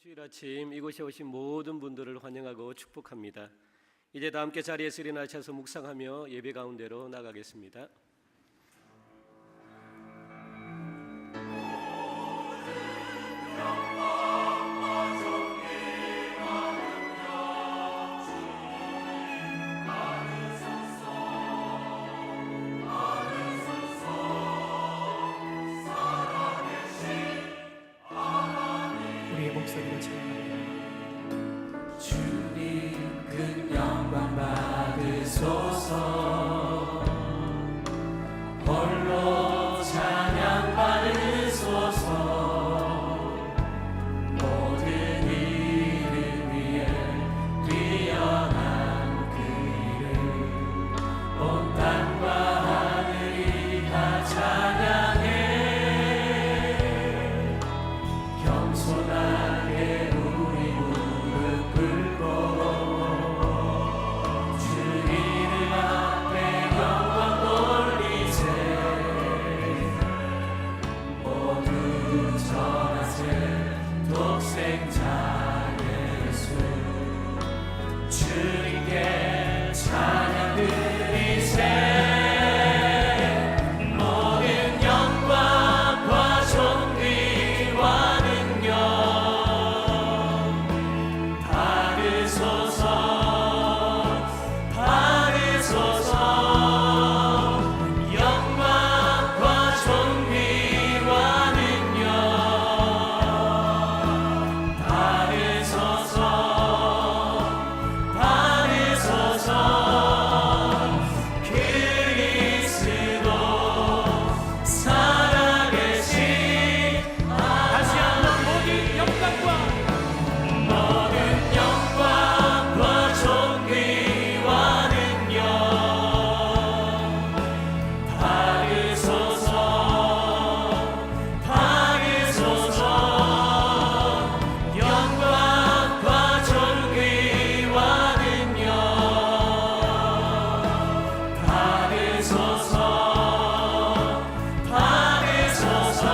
주일 아침 이곳에 오신 모든 분들을 환영하고 축복합니다. 이제 다 함께 자리에서 일어나셔서 묵상하며 예배 가운데로 나가겠습니다. 우리의 목소리로 찬양합니다. 주님 큰 영광 받으소서. 홀로 찬양 받으소서. 모든 이름 위에 뛰어난 그 이름 온 땅과 하늘이 다 찬양해. 겸손하게 우리 무릎 꿇고 주 이름 앞에 영광 돌리세. 모두 전하세 독생자 예수. 주님께 찬양 드리세. 모든 영광과 존귀와 능력 받으소서. 받으소서. 영광과 존귀와 능력 받으소서. 받으소서. 그리스도 살아계신 다시 한번 모든 영광과 존귀와 능력 받으소서. 받으소서. 영광과 존귀와 능력 받으소서. 받으소서.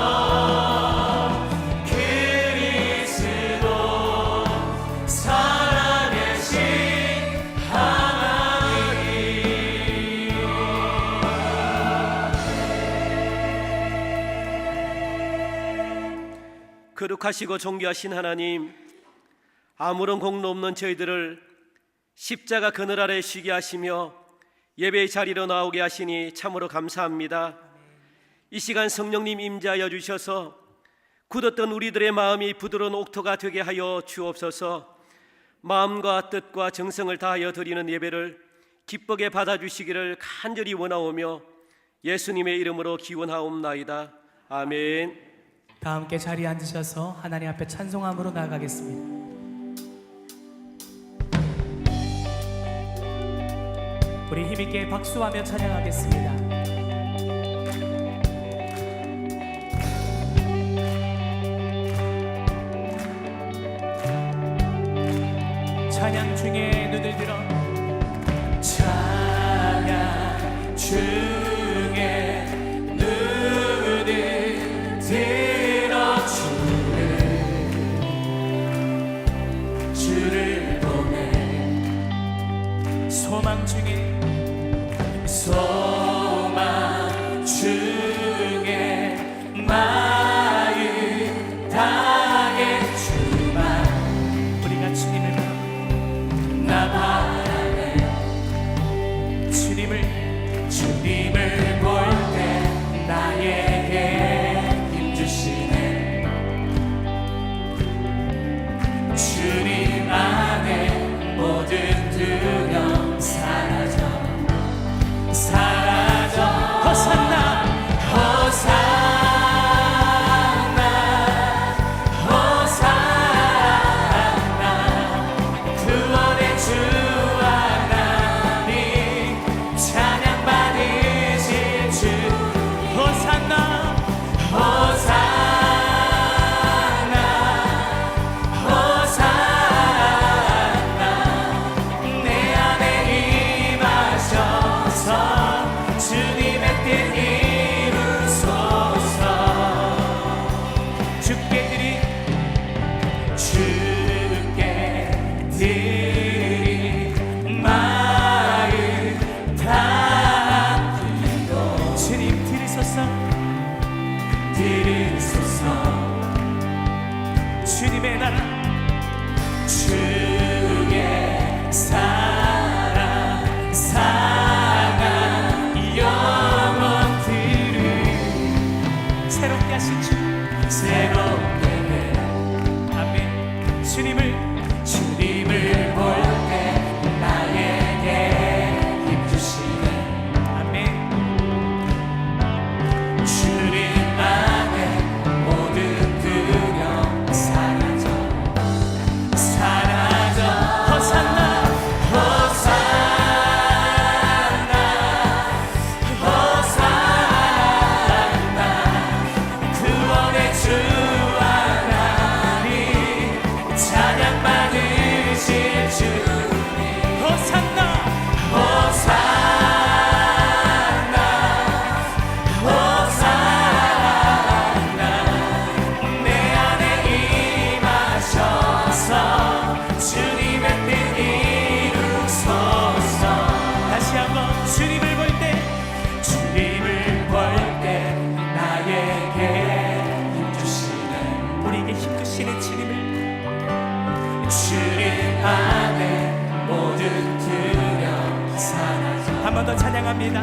그리스도 살아계신 하나님. 거룩하시고 존귀하신 하나님, 아무런 공로 없는 저희들을 십자가 그늘 아래 쉬게 하시며 예배의 자리로 나오게 하시니 참으로 감사합니다. 이 시간 성령님 임재하여 주셔서 굳었던 우리들의 마음이 부드러운 옥토가 되게 하여 주옵소서. 마음과 뜻과 정성을 다하여 드리는 예배를 기쁘게 받아주시기를 간절히 원하오며 예수님의 이름으로 기원하옵나이다. 아멘. 다 함께 자리에 앉으셔서 하나님 앞에 찬송함으로 나아가겠습니다. 우리 힘있게 박수하며 찬양하겠습니다. 찬양 중에 눈을 들어 찬양 중에 눈을 들어 주를 보내. 소망 중에 마음 다해 주만 우리가 주님을 나 바라네. 주님을 볼 때 나에게 힘주시네. 주님 안에 모든 두려움 사라져. 호산나 호산나 호산나. 구원의 주 하나님 찬양 받으실 주. 호산나 호산나 호산나. 주님의 나라 주의 사랑 사랑 영원들을 새롭게 하신 주 새롭게 해 아멘. 주님을 볼 때 나에게 힘 주시네 아멘. 주님 안에 모든 두려움 사라져 호산나 호산나 호산나 구원의 주 하나님 찬양 받으실 주님 호산나 호산나 호산나 내 안에 임하셔서 주님의 뜻 이루소서 다시 한번 주님을 볼 때 나에게 힘 주시네 우리에게 힘 주시는 주님을 주님 안에 모든 두려움 사라져 한 번 더 찬양합니다.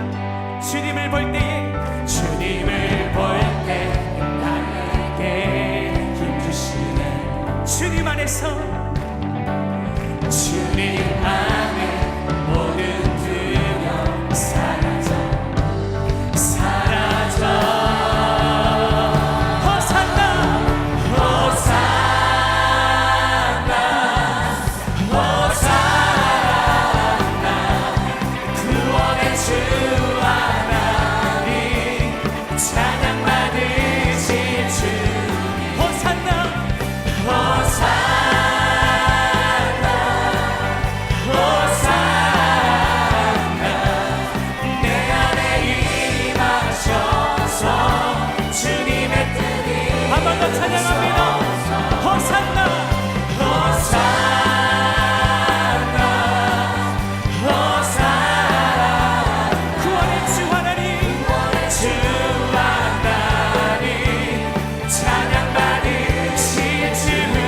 주님을 볼 때에 나에게 힘 주시네 주님 안에서 주님 안에 모든 두려움 사라져 호산나 호산나 호산나 구원의 주 하나님 찬양 받으실 주님 호산나 호산나 호산나 내 안에 임하셔서 주님의 뜻이 한 번 더 찬양합니다. 호산나 호산나 호산나 구원의 주 하나님 주 하나님 찬양 받으실 주님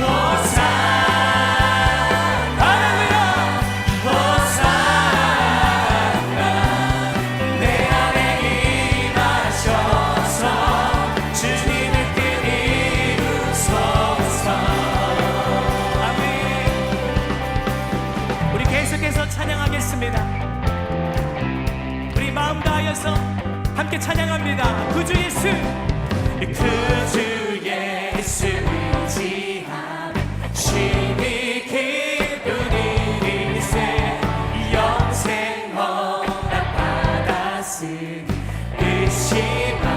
호산나 할렐루야 호산나 내 안에 임하셔서 주님의 뜻 이루소서 아멘. 우리 계속해서 찬양하겠습니다. 우리 마음 다하여서 함께 찬양합니다. 구주 예수 그주 예수 의지함 심히 기쁜 일일세 영생 허락 받았으니 의심함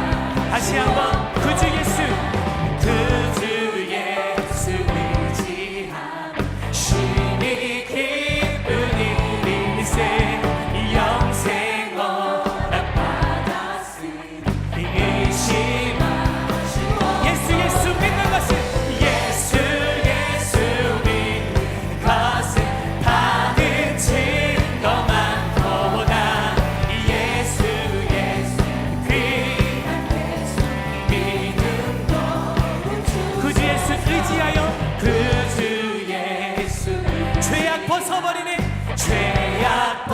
다시 한번 구주 예수 그주 예수 의지함 심히 기쁜 일일세 영생 허락 받았으니 의심함 예수 예수 믿는 것은 예수 믿는 것은 다른 증거 많도다 예수 귀한 예수 믿는 것 구주 예수 의지하여 그주 예수 죄악 벗어버리네 죄악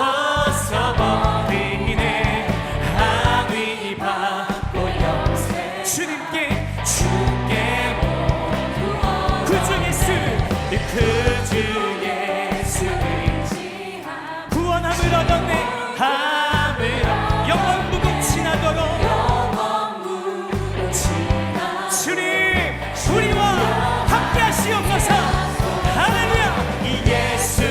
벗어버리네 항위 받고 영생 주님께 주께 구주 예수 그주 예수 의지함 구원함을 얻었네 함을 영원 무궁 지나도록 주님 우리와 함께 하시옵소서. 할렐루야. 예수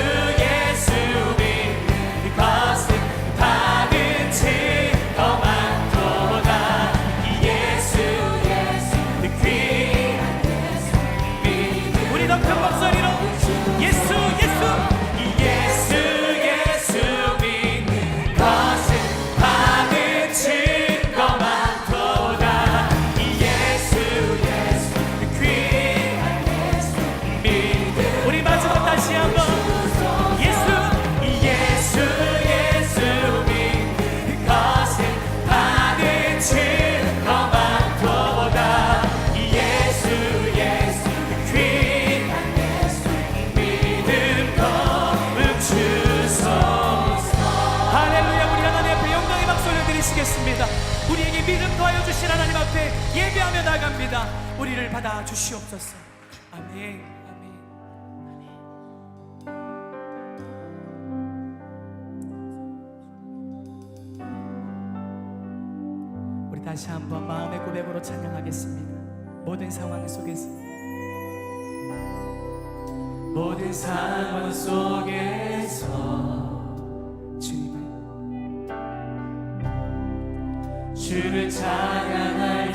믿는 것은 다른 증거 많도다 예수 귀한 예수 믿는 우리 더 큰 목소리로 예배하며 나갑니다. 우리를 받아 주시옵소서. 아멘. 아멘. 우리 다시 한번 마음의 고백으로 찬양하겠습니다. 모든 상황 속에서, 모든 상황 속에서 주를 찬양할지라.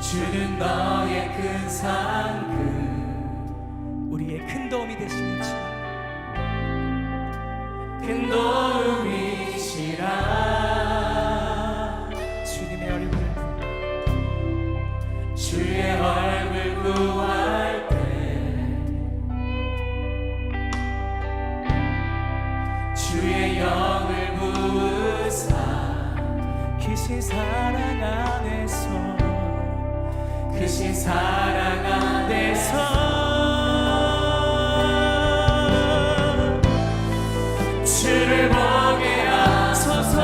주는 너의 큰 상급, 우리의 큰 도움이 되시는 주, 큰 도움이시라. 주님의 얼굴을 주의 얼굴 구할 때 주의 영을 부으사 크신 사랑 안에서, 크신 사랑 안에서 주를 보게 하소서.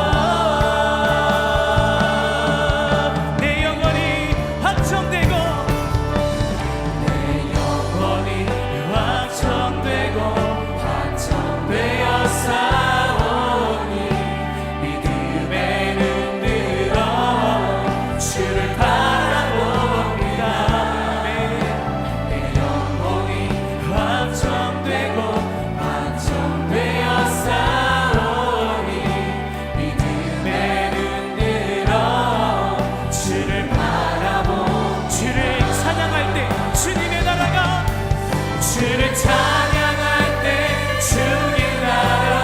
내 영혼이 확정되고, 내 영혼이 확정되고 확정되어 싸우니 믿음의 눈 들어 주를 바라봅니다. 내 영혼이 확정되고 확정되어 싸우니 믿음의 눈 들어 주를 바라보. 주를 찬양할 때 주님의 나라가, 주를 찬양할 때 주의 나라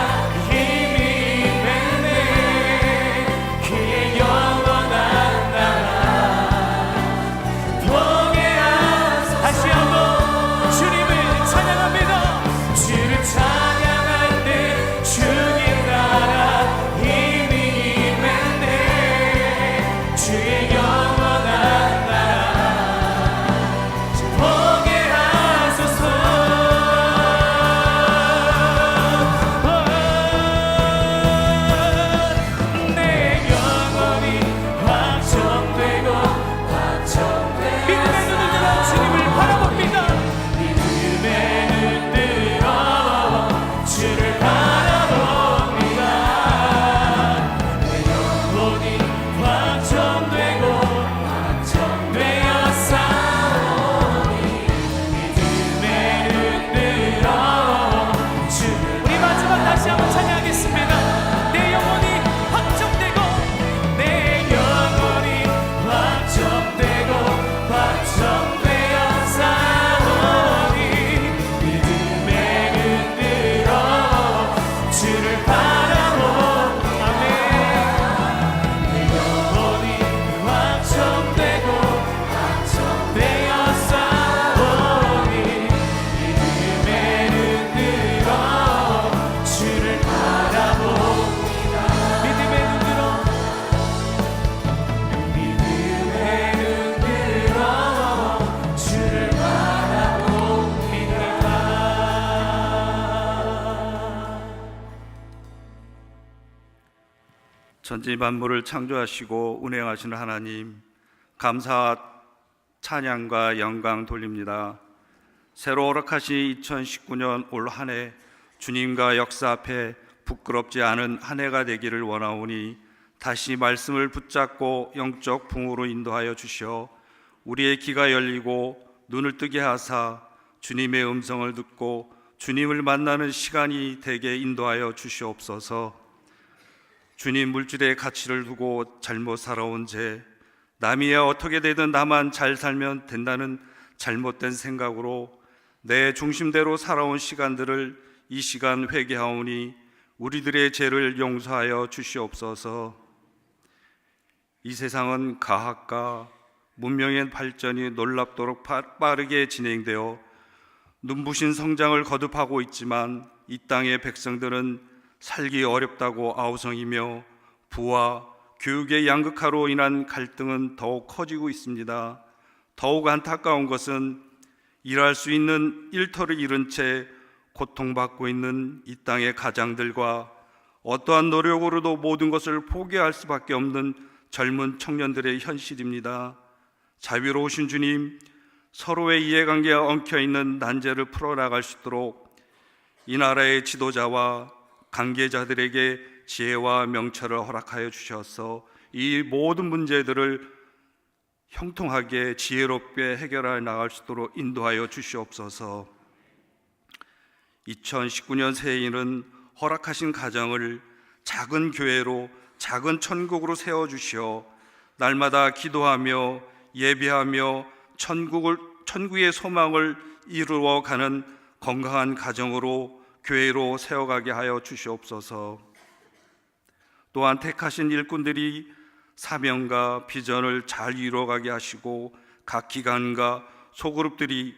힘이 임했네. 그의 영원한 나라 보게 하소서. 다시 한번 주님을 찬양합니다. 주를 찬양할 때 주의 나라 힘이 임했네. 주의 영원한 나라 보게 하소서. 내 영혼이 확정되고 확정되어 믿음의 눈을 들어 주님을 바라봅니다. 믿음의 눈 들어 주를 바라봅니다. 내 영혼이 확정되고 확정되어 싸우니 믿음의 눈 들어 주를. 우리 마지막 다시 한번 찬양하겠습니다. 내 영혼이 확정되고, 내 영혼이 확정되고 확정되어 싸우니 믿음의 눈 들어 주를 바라보. 아멘. 내 영혼이 확정되고 확정되어 싸우니 믿음의 눈 들어 주를 바라봅니다. 믿음의 눈 들어 믿음의 눈 들어 주를 바라봅니다. 천지 만물을 창조하시고 운행하시는 하나님, 감사와 찬양과 영광 돌립니다. 새로 허락하신 2019년 올 한 해 주님과 역사 앞에 부끄럽지 않은 한 해가 되기를 원하오니 다시 말씀을 붙잡고 영적 붕으로 인도하여 주시어 우리의 귀가 열리고 눈을 뜨게 하사 주님의 음성을 듣고 주님을 만나는 시간이 되게 인도하여 주시옵소서. 주님, 물질의 가치를 두고 잘못 살아온 죄, 남이야 어떻게 되든 나만 잘 살면 된다는 잘못된 생각으로 내 중심대로 살아온 시간들을 이 시간 회개하오니 우리들의 죄를 용서하여 주시옵소서. 이 세상은 과학과 문명의 발전이 놀랍도록 빠르게 진행되어 눈부신 성장을 거듭하고 있지만 이 땅의 백성들은 살기 어렵다고 아우성이며 부와 교육의 양극화로 인한 갈등은 더욱 커지고 있습니다. 더욱 안타까운 것은 일할 수 있는 일터를 잃은 채 고통받고 있는 이 땅의 가장들과 어떠한 노력으로도 모든 것을 포기할 수밖에 없는 젊은 청년들의 현실입니다. 자비로우신 주님, 서로의 이해관계가 엉켜있는 난제를 풀어나갈 수 있도록 이 나라의 지도자와 관계자들에게 지혜와 명철을 허락하여 주셔서 이 모든 문제들을 형통하게 지혜롭게 해결해 나갈 수 있도록 인도하여 주시옵소서. 2019년 새해에는 허락하신 가정을 작은 교회로, 작은 천국으로 세워주시어 날마다 기도하며 예배하며 천국의 소망을 이루어가는 건강한 가정으로, 교회로 세워가게 하여 주시옵소서. 또한 택하신 일꾼들이 사명과 비전을 잘 이루어가게 하시고 각 기관과 소그룹들이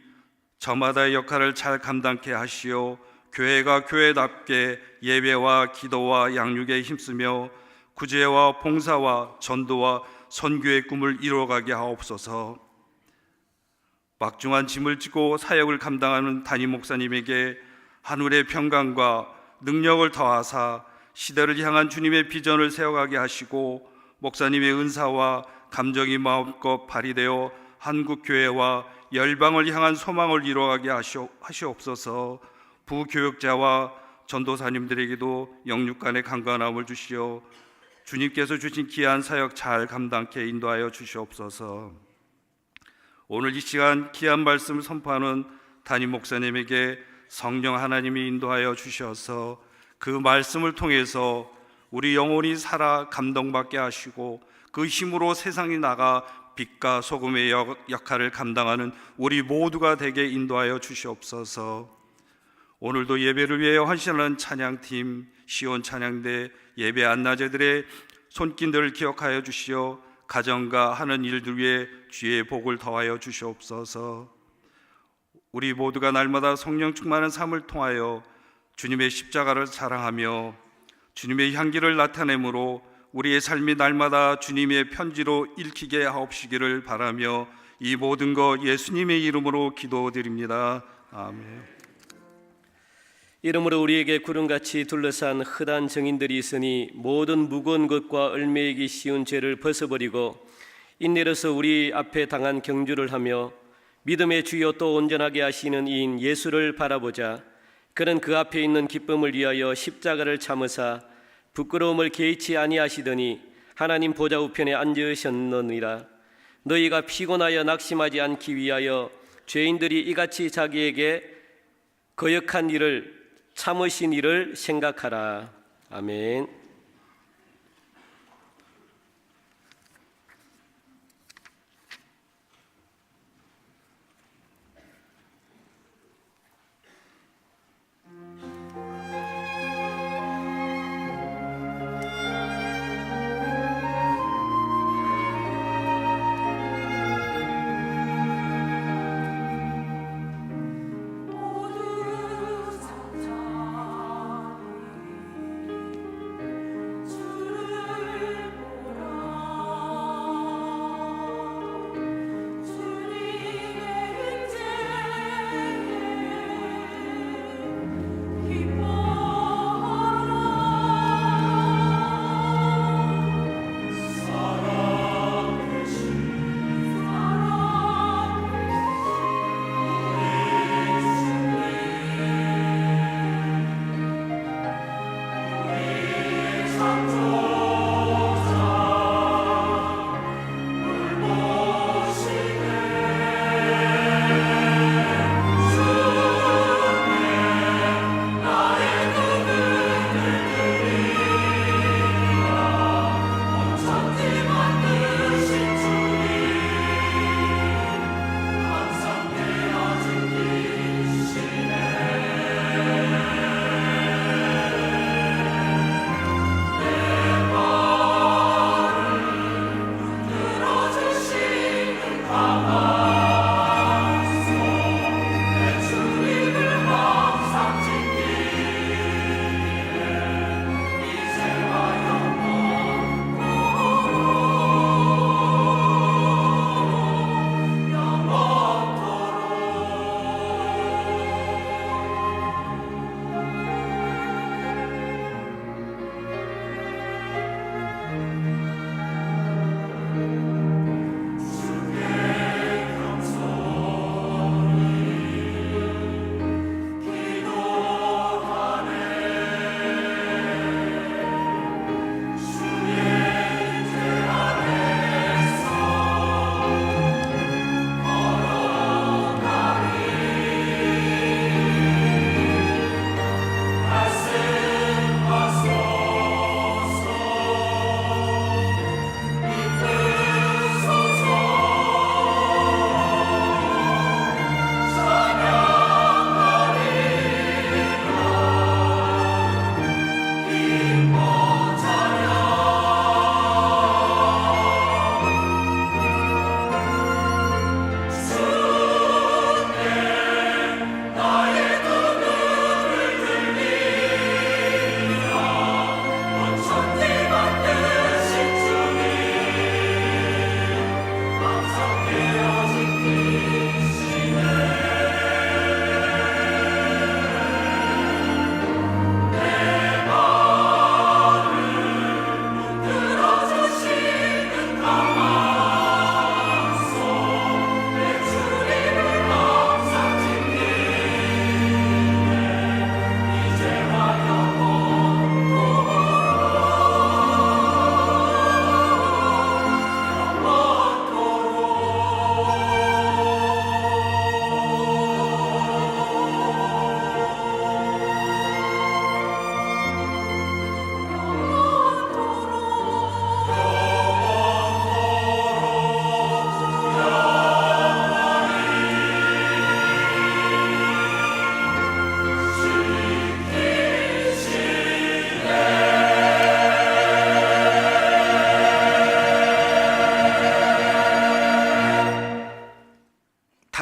저마다의 역할을 잘 감당케 하시어 교회가 교회답게 예배와 기도와 양육에 힘쓰며 구제와 봉사와 전도와 선교의 꿈을 이루어가게 하옵소서. 막중한 짐을 지고 사역을 감당하는 담임 목사님에게 하늘의 평강과 능력을 더하사 시대를 향한 주님의 비전을 세워가게 하시고 목사님의 은사와 감정이 마음껏 발휘되어 한국교회와 열방을 향한 소망을 이루어가게 하시옵소서. 부교역자와 전도사님들에게도 영육간의 강건함을 주시어 주님께서 주신 귀한 사역 잘 감당케 인도하여 주시옵소서. 오늘 이 시간 귀한 말씀을 선포하는 담임 목사님에게 성령 하나님이 인도하여 주셔서 그 말씀을 통해서 우리 영혼이 살아 감동받게 하시고 그 힘으로 세상에 나가 빛과 소금의 역할을 감당하는 우리 모두가 되게 인도하여 주시옵소서. 오늘도 예배를 위해 헌신하는 찬양팀, 시온 찬양대, 예배 안나제들의 손길들을 기억하여 주시어 가정과 하는 일들 위해 주의 복을 더하여 주시옵소서. 우리 모두가 날마다 성령 충만한 삶을 통하여 주님의 십자가를 사랑하며 주님의 향기를 나타내므로 우리의 삶이 날마다 주님의 편지로 읽히게 하옵시기를 바라며 이 모든 것 예수님의 이름으로 기도드립니다. 아멘. 이러므로 우리에게 구름같이 둘러싼 흑한 정인들이 있으니 모든 무거운 것과 얽매이기 쉬운 죄를 벗어버리고 인내로서 우리 앞에 당한 경주를 하며 믿음의 주여 또 온전하게 하시는 이인 예수를 바라보자. 그는 그 앞에 있는 기쁨을 위하여 십자가를 참으사 부끄러움을 개의치 아니하시더니 하나님 보좌 우편에 앉으셨느니라. 너희가 피곤하여 낙심하지 않기 위하여 죄인들이 이같이 자기에게 거역한 일을 참으신 일을 생각하라. 아멘.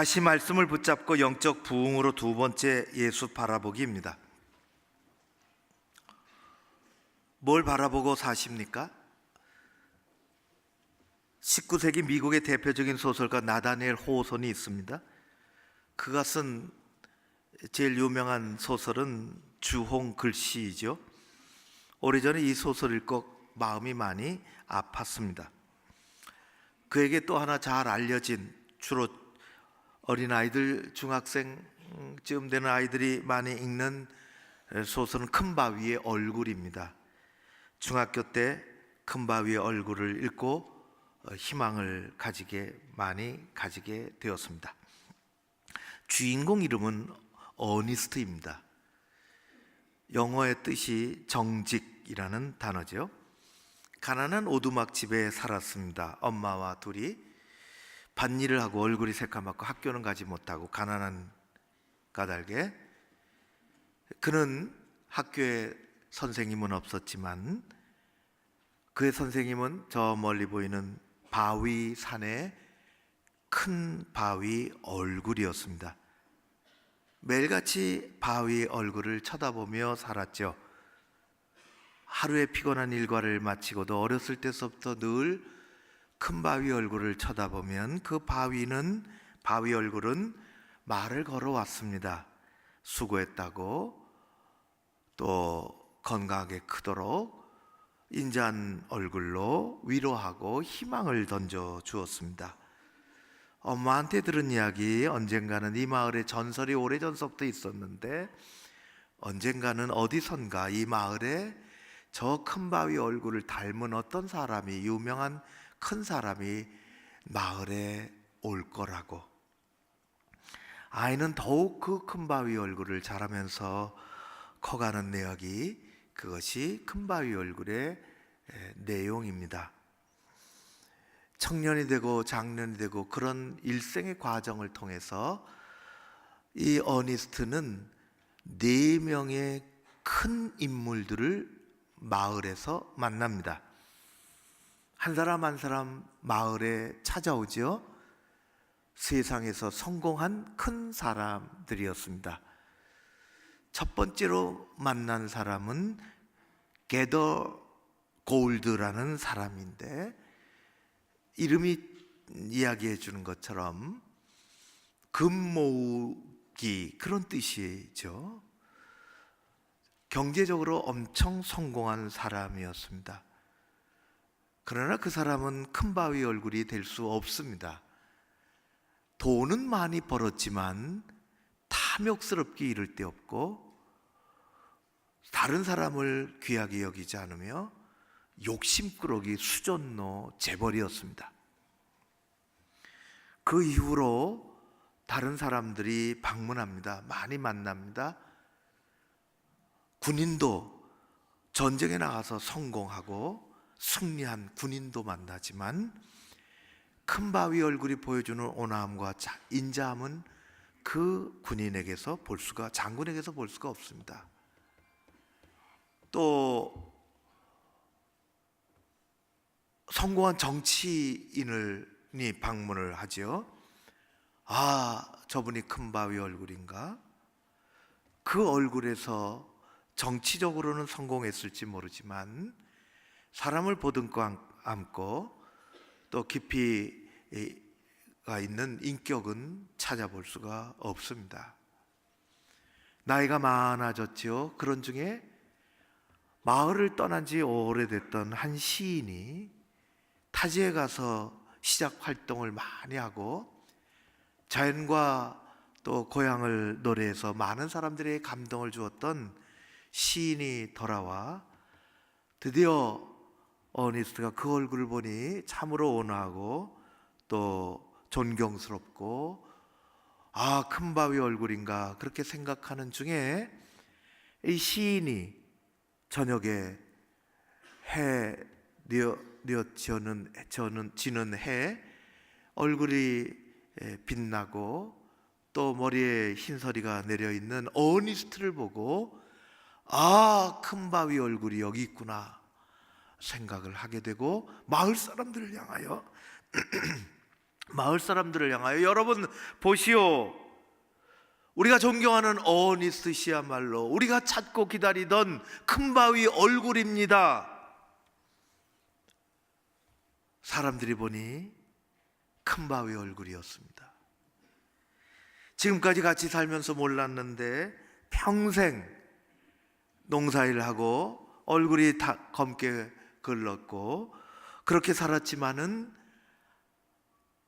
다시 말씀을 붙잡고 영적 부흥으로 두 번째 예수 바라보기입니다. 뭘 바라보고 사십니까? 19세기 미국의 대표적인 소설가 나다니엘 호손이 있습니다. 그가 쓴 제일 유명한 소설은 주홍 글씨이죠. 오래전에 이 소설 읽고 마음이 많이 아팠습니다. 그에게 또 하나 잘 알려진, 주로 어린아이들, 중학생쯤 되는 아이들이 많이 읽는 소설은 큰바위의 얼굴입니다. 중학교 때 큰바위의 얼굴을 읽고 희망을 많이 가지게 되었습니다. 주인공 이름은 어니스트입니다. 영어의 뜻이 정직이라는 단어죠. 가난한 오두막 집에 살았습니다. 엄마와 둘이 밭일을 하고 얼굴이 새까맣고 학교는 가지 못하고 가난한 까닭에 그는 학교에 선생님은 없었지만 그의 선생님은 저 멀리 보이는 바위 산의 큰 바위 얼굴이었습니다. 매일같이 바위 얼굴을 쳐다보며 살았죠. 하루의 피곤한 일과를 마치고도 어렸을 때서부터 늘 큰 바위 얼굴을 쳐다보면 그 바위 얼굴은 말을 걸어왔습니다. 수고했다고, 또 건강하게 크도록 인자한 얼굴로 위로하고 희망을 던져 주었습니다. 엄마한테 들은 이야기, 언젠가는 이 마을에 전설이 오래전서부터 있었는데 언젠가는 어디선가 이 마을에 저 큰 바위 얼굴을 닮은 어떤 사람이, 유명한 큰 사람이 마을에 올 거라고. 아이는 더욱 그 큰 바위 얼굴을 자라면서 커가는 내역이, 그것이 큰 바위 얼굴의 내용입니다. 청년이 되고 장년이 되고 그런 일생의 과정을 통해서 이 어니스트는 4명의 큰 인물들을 마을에서 만납니다. 한 사람 한 사람 마을에 찾아오죠. 세상에서 성공한 큰 사람들이었습니다. 첫 번째로 만난 사람은 게더 골드라는 사람인데, 이름이 이야기해 주는 것처럼 금 모으기, 그런 뜻이죠. 경제적으로 엄청 성공한 사람이었습니다. 그러나 그 사람은 큰 바위 얼굴이 될 수 없습니다. 돈은 많이 벌었지만 탐욕스럽게 이를 데 없고, 다른 사람을 귀하게 여기지 않으며 욕심꾸러기, 수전노, 재벌이었습니다. 그 이후로 다른 사람들이 방문합니다. 많이 만납니다. 군인도, 전쟁에 나가서 성공하고 승리한 군인도 만나지만 큰 바위 얼굴이 보여주는 온화함과 인자함은 그 군인에게서 장군에게서 볼 수가 없습니다. 또 성공한 정치인이 방문을 하죠. 저분이 큰 바위 얼굴인가? 그 얼굴에서 정치적으로는 성공했을지 모르지만 사람을 보듬고 안고 또 깊이가 있는 인격은 찾아볼 수가 없습니다. 나이가 많아졌죠. 그런 중에 마을을 떠난 지 오래됐던 한 시인이 타지에 가서 시작 활동을 많이 하고 자연과 또 고향을 노래해서 많은 사람들의 감동을 주었던 시인이 돌아와 드디어 어니스트가 그 얼굴을 보니 참으로 온화하고 또 존경스럽고 큰 바위 얼굴인가 그렇게 생각하는 중에 이 시인이 저녁에 해 지는 해 얼굴이 빛나고 또 머리에 흰서리가 내려있는 어니스트를 보고 큰 바위 얼굴이 여기 있구나 생각을 하게 되고 마을 사람들을 향하여 마을 사람들을 향하여 여러분 보시오, 우리가 존경하는 어니스트시야말로 우리가 찾고 기다리던 큰 바위 얼굴입니다. 사람들이 보니 큰 바위 얼굴이었습니다. 지금까지 같이 살면서 몰랐는데 평생 농사일을 하고 얼굴이 다 검게 글렀고 그렇게 살았지만은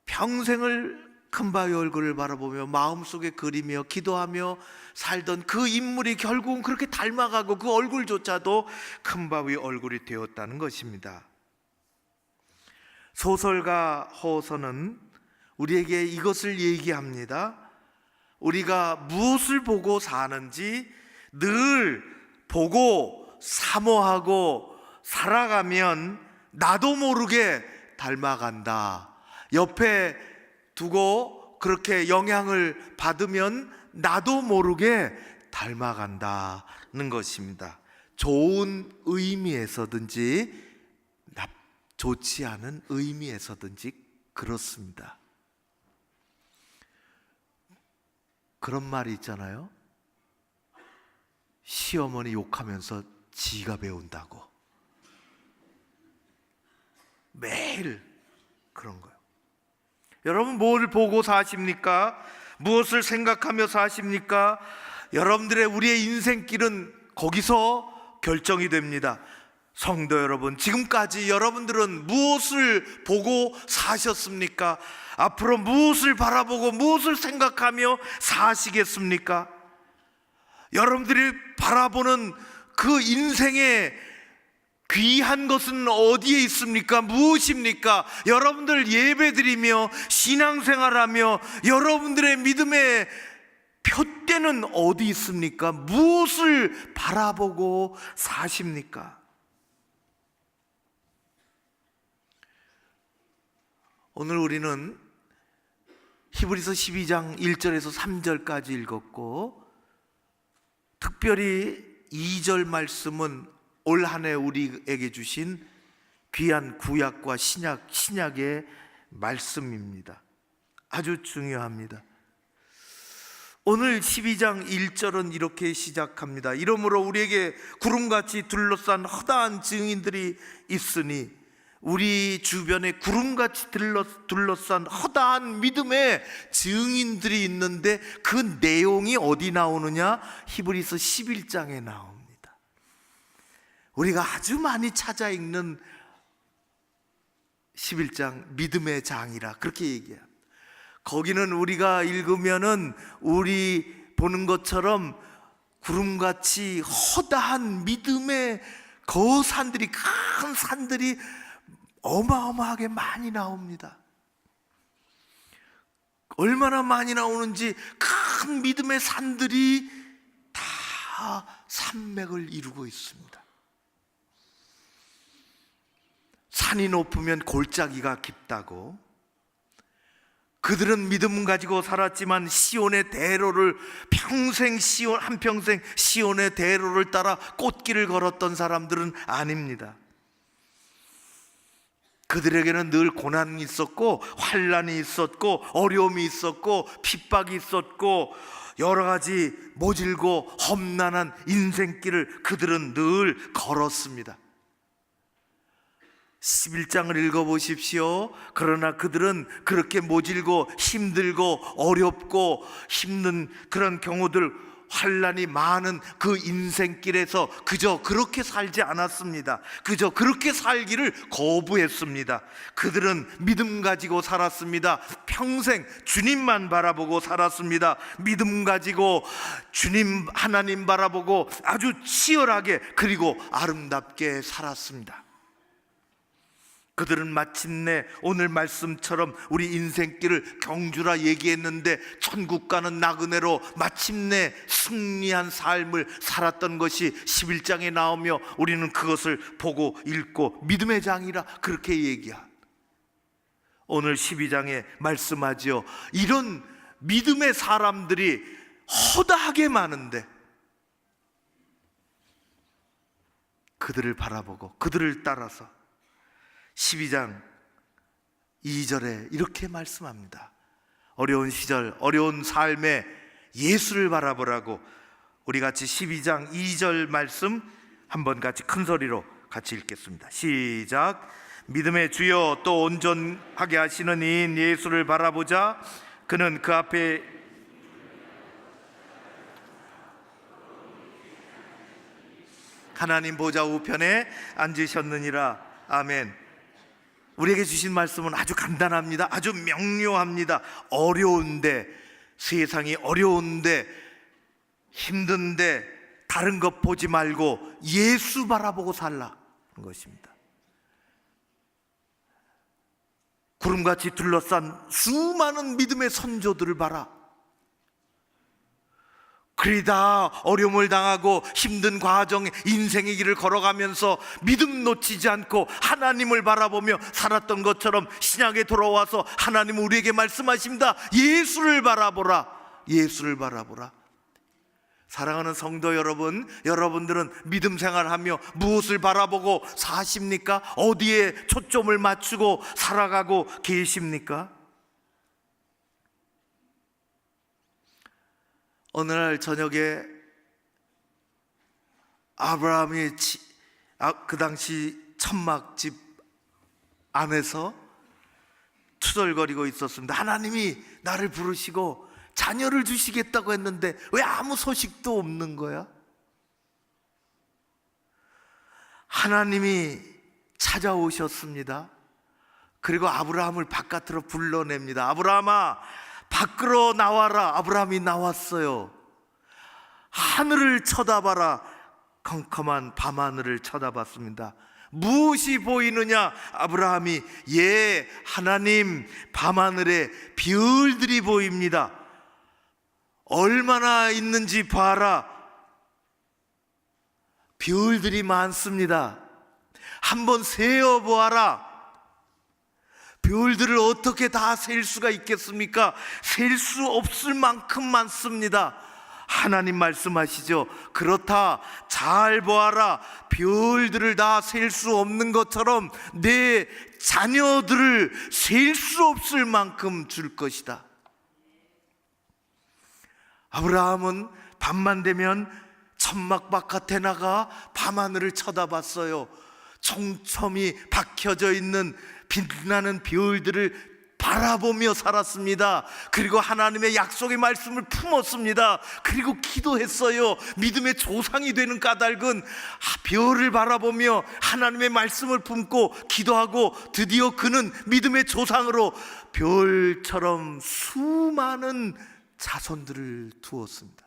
평생을 큰 바위 얼굴을 바라보며 마음속에 그리며 기도하며 살던 그 인물이 결국은 그렇게 닮아가고 그 얼굴조차도 큰 바위 얼굴이 되었다는 것입니다. 소설가 허서는 우리에게 이것을 얘기합니다. 우리가 무엇을 보고 사는지 늘 보고 사모하고 살아가면 나도 모르게 닮아간다. 옆에 두고 그렇게 영향을 받으면 나도 모르게 닮아간다는 것입니다. 좋은 의미에서든지 좋지 않은 의미에서든지 그렇습니다. 그런 말이 있잖아요. 시어머니 욕하면서 지가 배운다고. 매일 그런 거예요. 여러분 뭘 보고 사십니까? 무엇을 생각하며 사십니까? 여러분들의 우리의 인생길은 거기서 결정이 됩니다. 성도 여러분, 지금까지 여러분들은 무엇을 보고 사셨습니까? 앞으로 무엇을 바라보고 무엇을 생각하며 사시겠습니까? 여러분들이 바라보는 그 인생의 귀한 것은 어디에 있습니까? 무엇입니까? 여러분들 예배드리며 신앙생활하며 여러분들의 믿음의 표대는 어디 있습니까? 무엇을 바라보고 사십니까? 오늘 우리는 히브리서 12장 1절에서 3절까지 읽었고 특별히 2절 말씀은 올 한 해 우리에게 주신 귀한 구약과 신약의 말씀입니다. 아주 중요합니다. 오늘 12장 1절은 이렇게 시작합니다. 이러므로 우리에게 구름같이 둘러싼 허다한 증인들이 있으니, 우리 주변에 구름같이 둘러싼 허다한 믿음의 증인들이 있는데 그 내용이 어디 나오느냐? 히브리서 11장에 나옵니다. 우리가 아주 많이 찾아 읽는 11장 믿음의 장이라 그렇게 얘기합니다. 거기는 우리가 읽으면은 우리 보는 것처럼 구름같이 허다한 믿음의 거산들이, 큰 산들이 어마어마하게 많이 나옵니다. 얼마나 많이 나오는지 큰 믿음의 산들이 다 산맥을 이루고 있습니다. 산이 높으면 골짜기가 깊다고, 그들은 믿음 가지고 살았지만 시온의 대로를 한평생 시온의 대로를 따라 꽃길을 걸었던 사람들은 아닙니다. 그들에게는 늘 고난이 있었고 환난이 있었고 어려움이 있었고 핍박이 있었고 여러 가지 모질고 험난한 인생길을 그들은 늘 걸었습니다. 11장을 읽어보십시오. 그러나 그들은 그렇게 모질고 힘들고 어렵고 힘든 그런 경우들, 환난이 많은 그 인생길에서 그저 그렇게 살지 않았습니다. 그저 그렇게 살기를 거부했습니다. 그들은 믿음 가지고 살았습니다. 평생 주님만 바라보고 살았습니다. 믿음 가지고 주님 하나님 바라보고 아주 치열하게 그리고 아름답게 살았습니다. 그들은 마침내 오늘 말씀처럼 우리 인생길을 경주라 얘기했는데 천국 가는 나그네로 마침내 승리한 삶을 살았던 것이 11장에 나오며 우리는 그것을 보고 읽고 믿음의 장이라 그렇게 얘기한, 오늘 12장에 말씀하지요. 이런 믿음의 사람들이 허다하게 많은데 그들을 바라보고 그들을 따라서 12장 2절에 이렇게 말씀합니다. 어려운 시절, 어려운 삶에 예수를 바라보라고. 우리 같이 12장 2절 말씀 한번 같이 큰 소리로 같이 읽겠습니다. 시작. 믿음의 주여 또 온전하게 하시는 이인 예수를 바라보자. 그는 그 앞에 하나님 보좌 우편에 앉으셨느니라. 아멘. 우리에게 주신 말씀은 아주 간단합니다. 아주 명료합니다. 어려운데, 세상이 어려운데, 힘든데 다른 것 보지 말고 예수 바라보고 살라는 것입니다. 구름같이 둘러싼 수많은 믿음의 선조들을 봐라. 그리 다 어려움을 당하고 힘든 과정, 인생의 길을 걸어가면서 믿음 놓치지 않고 하나님을 바라보며 살았던 것처럼 신약에 돌아와서 하나님은 우리에게 말씀하십니다. 예수를 바라보라. 예수를 바라보라. 사랑하는 성도 여러분, 여러분들은 믿음 생활하며 무엇을 바라보고 사십니까? 어디에 초점을 맞추고 살아가고 계십니까? 어느 날 저녁에 아브라함이 그 당시 천막집 안에서 투덜거리고 있었습니다. 하나님이 나를 부르시고 자녀를 주시겠다고 했는데 왜 아무 소식도 없는 거야? 하나님이 찾아오셨습니다. 그리고 아브라함을 바깥으로 불러냅니다. 아브라함아, 밖으로 나와라. 아브라함이 나왔어요. 하늘을 쳐다봐라. 컴컴한 밤하늘을 쳐다봤습니다. 무엇이 보이느냐? 아브라함이 예, 하나님, 밤하늘에 별들이 보입니다. 얼마나 있는지 봐라. 별들이 많습니다. 한번 세어보아라. 별들을 어떻게 다 셀 수가 있겠습니까? 셀 수 없을 만큼 많습니다. 하나님 말씀하시죠. 그렇다, 잘 보아라. 별들을 다 셀 수 없는 것처럼 내 자녀들을 셀 수 없을 만큼 줄 것이다. 아브라함은 밤만 되면 천막 바깥에 나가 밤하늘을 쳐다봤어요. 총점이 박혀져 있는 빛나는 별들을 바라보며 살았습니다. 그리고 하나님의 약속의 말씀을 품었습니다. 그리고 기도했어요. 믿음의 조상이 되는 까닭은 별을 바라보며 하나님의 말씀을 품고 기도하고 드디어 그는 믿음의 조상으로 별처럼 수많은 자손들을 두었습니다.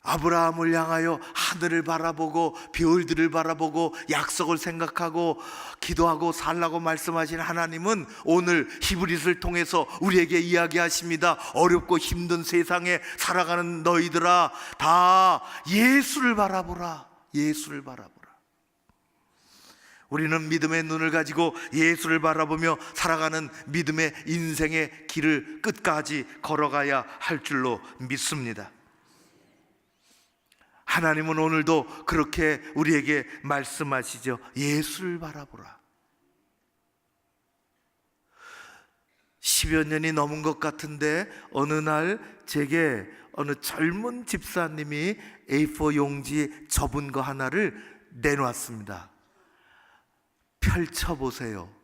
아브라함을 향하여 하늘을 바라보고 별들을 바라보고 약속을 생각하고 기도하고 살라고 말씀하신 하나님은 오늘 히브리서를 통해서 우리에게 이야기하십니다. 어렵고 힘든 세상에 살아가는 너희들아, 다 예수를 바라보라. 예수를 바라보라. 우리는 믿음의 눈을 가지고 예수를 바라보며 살아가는 믿음의 인생의 길을 끝까지 걸어가야 할 줄로 믿습니다. 하나님은 오늘도 그렇게 우리에게 말씀하시죠. 예수를 바라보라. 10여 년이 넘은 것 같은데 어느 날 제게 어느 젊은 집사님이 A4 용지에 접은 거 하나를 내놓았습니다. 펼쳐보세요.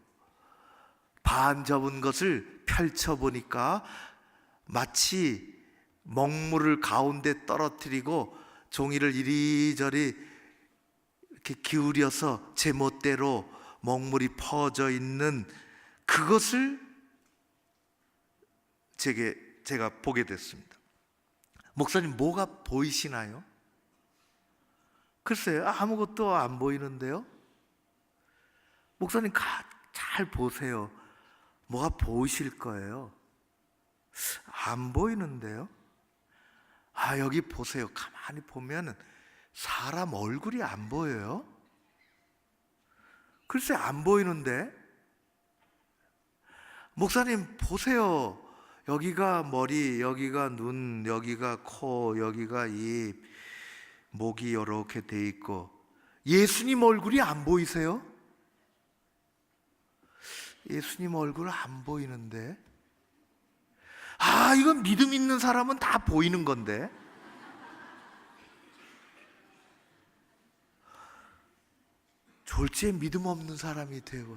반 접은 것을 펼쳐보니까 마치 먹물을 가운데 떨어뜨리고 종이를 이리저리 이렇게 기울여서 제멋대로 먹물이 퍼져 있는 그것을 제가 보게 됐습니다. 목사님, 뭐가 보이시나요? 글쎄요, 아무것도 안 보이는데요. 목사님, 잘 보세요. 뭐가 보이실 거예요. 안 보이는데요. 여기 보세요. 가만히 보면 사람 얼굴이 안 보여요. 글쎄, 안 보이는데. 목사님, 보세요. 여기가 머리, 여기가 눈, 여기가 코, 여기가 입, 목이 이렇게 돼 있고 예수님 얼굴이 안 보이세요? 예수님 얼굴 안 보이는데, 이건 믿음 있는 사람은 다 보이는 건데. 졸지에 믿음 없는 사람이 되고,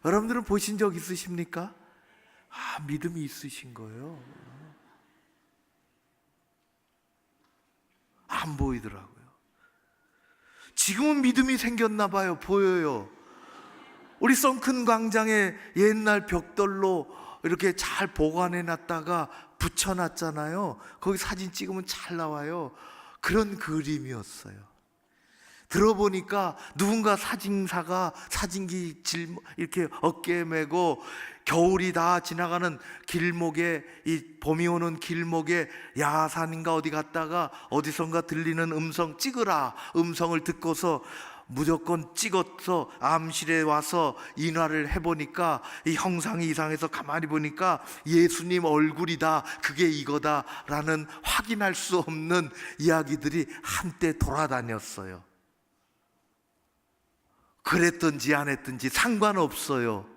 여러분들은 보신 적 있으십니까? 믿음이 있으신 거예요. 안 보이더라고요. 지금은 믿음이 생겼나 봐요. 보여요. 우리 썬큰 광장에 옛날 벽돌로 이렇게 잘 보관해 놨다가 붙여놨잖아요. 거기 사진 찍으면 잘 나와요. 그런 그림이었어요. 들어보니까 누군가 사진사가 사진기 이렇게 어깨에 메고 겨울이 다 지나가는 길목에, 이 봄이 오는 길목에 야산인가 어디 갔다가 어디선가 들리는 음성 찍으라 음성을 듣고서 무조건 찍어서 암실에 와서 인화를 해보니까 이 형상이 이상해서 가만히 보니까 예수님 얼굴이다, 그게 이거다 라는 확인할 수 없는 이야기들이 한때 돌아다녔어요. 그랬든지 안 했든지 상관없어요.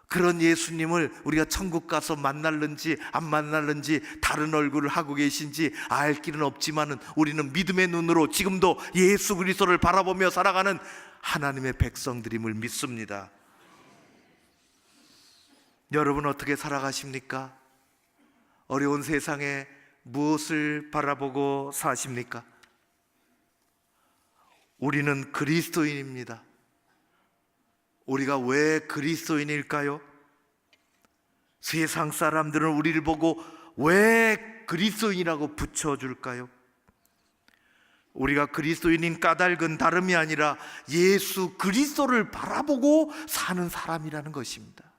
그런 예수님을 우리가 천국 가서 만날는지 안 만날는지, 다른 얼굴을 하고 계신지 알 길은 없지만은 우리는 믿음의 눈으로 지금도 예수 그리스도를 바라보며 살아가는 하나님의 백성들임을 믿습니다. 여러분 어떻게 살아가십니까? 어려운 세상에 무엇을 바라보고 사십니까? 우리는 그리스도인입니다. 우리가 왜 그리스도인일까요? 세상 사람들은 우리를 보고 왜 그리스도인이라고 붙여줄까요? 우리가 그리스도인인 까닭은 다름이 아니라 예수 그리스도를 바라보고 사는 사람이라는 것입니다.